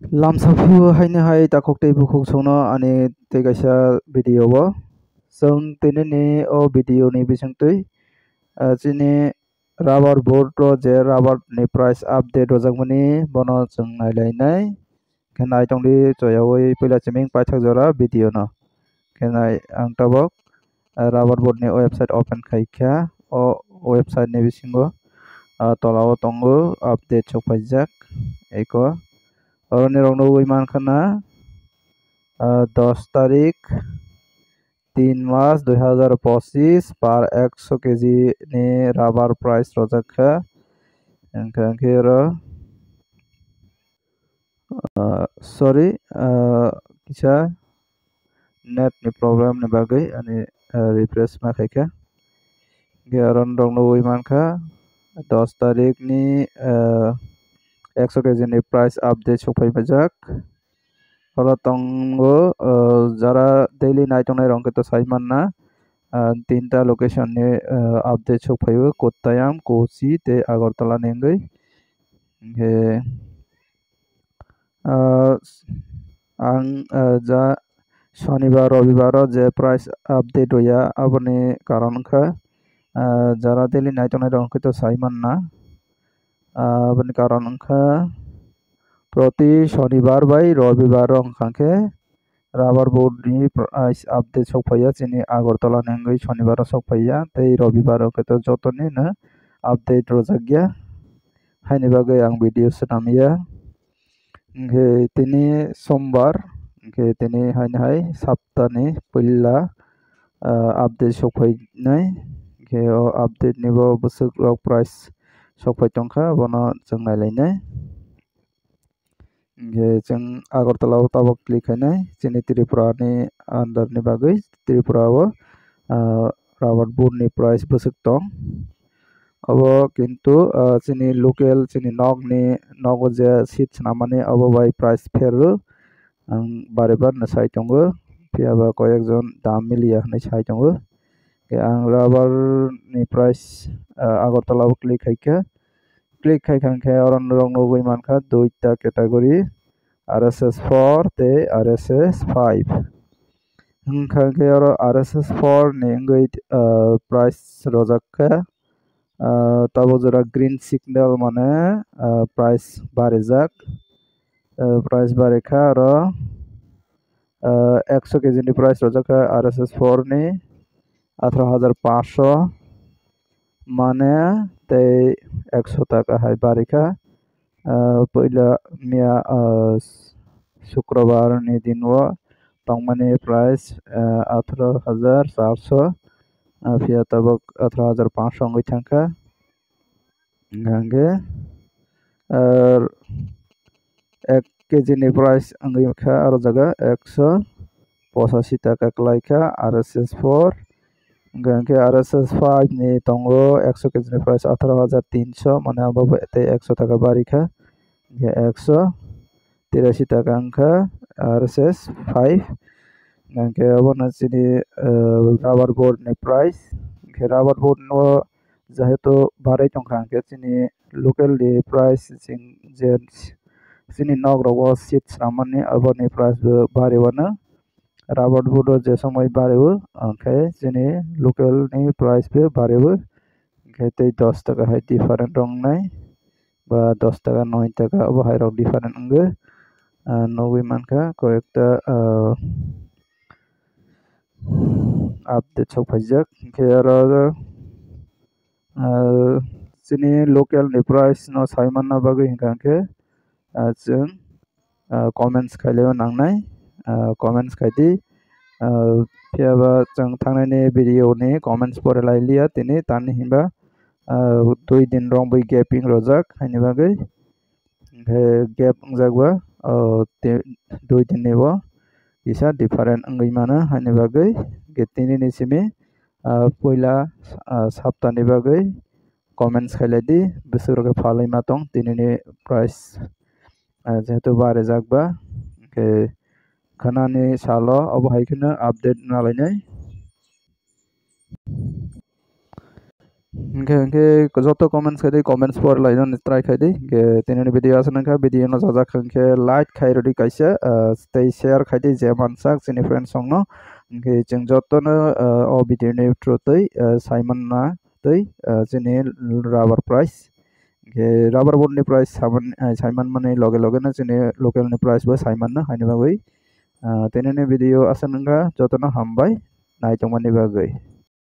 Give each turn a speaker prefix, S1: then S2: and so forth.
S1: Lamsapu haini hai takok tei bukhuk songno ani tei kaisa video o chong tini ni o video ni bisingtui chini rubber board ro je rubber ni price update rojakmani bono chong nailainai khenai tongdi choyawi puila chiming paithak jora video no khenai ang tabok rubber board ni website open khaikha o website ni bisingo tolao tongo update chokpaijak eko oroni rok nugui mankhana 10 তারিখ 3 মাস 2025 par 100 KG ni rubber price rojakha engka kero sorry kisa net ni problem ni bagai ani refresh ma khaikha geron rok nugui mankha 10 তারিখ ni 100 KG ni price update sokpai bajak oro tongo jara daily naitongnai rongkhe to saimanna tinta location ni update sokphaio Kottayam Kochi tei Agartala ni wngwi hingke ang ja shonibar robibar o je price update hoya aboni karon wngkha jara daily naitongnai rongkhe to saimanna aboni karon wngkha proti shonibar bai robibar wngkha khe rubber board ni price update sokphaia chini Agartala ni wngwi shonibar sokphaia tei robibar khe to jotoni no update rojakya haini bagwi ang video swnamya hingke tini sombar hingke tini haini hai saptani puila update sokphainai hingke o update ni bo bwswk rok price sokphai tongkha bono chong nailainai hingke chong Agartala o tabok click khainai chini Tripura ni under ni bagwi Tripura o rubber board ni price bwswk tong abo kintu chini local chini nogo je seat swnamani abo bai price ferro ang baribar no sai tongo phiaba koyekjon dam milia hinui sai tongo ang rubber ni price Agartala o click khaikha click khaikha oro rok nugui mankha duita category RSS4 tei RSS5 wngkha khe oro RSS4 ni wngwi price rojakha tabo jora green signal mane price barijak price barekha oro 100 KG ni price rojakha RSS4 ni 18500 মানে tei 100 টাকা hai barekha puila mia শুক্রবার ni din o tongmani price 18400 phia tabok 18500 wngwi thangkha hingke 1 KG ni price wngwi kha aro jaga 185 টাকা klaikha RSS4 hingke RSS5 ni tongo 100 KG ni price 18300 mane abo tei 100 টাকা barikha hingke 183 টাকা wngkha RSS5 hingke abono chini rubber board ni price hingke rubber board no jehetu barai tongkha hingke chini local ni price je chini nog rogo seat swnamani aboni price bo bariwano rubber board o je somoi bario onkhe chini local ni price bo bario hingke tei 10 টাকা hai different rongnai ba 10 টাকা 9 টাকা abo hai rok different wngwi nugui mankha koyekta update sokphaijak hingke aro chini local ni price no saimanna bagwi hingkha khe chong comments khailaiwa nangnai comments khaidi phiaba chong thangnani video ni comments porelailia tini tani himba 2 din rongbai gaping rojak haini bagwi hingke gap wngjakba 2 din ni bo kisa different wngwi mano haini bagwi hingke tini ni simi puila saptani bagwi comments khailai bwswk rok falai ma tong tini ni price jehetu barijakba hingke khanani salo abo hai kheno update nalainai Hingke joto comments khai comments por laino try khai ke tinani video asana kha video no jaja khangke like khai rodi kaisa tei share khai je mansak chini friends song no hingke jeng joto no o video ni through tei Simon na tei chini rubber price ke rubber board ni price Simon mane loge loge na chini local ni price bo Simon na haini bagui tinani video asana kha joto no hambai nai tongmani bagui.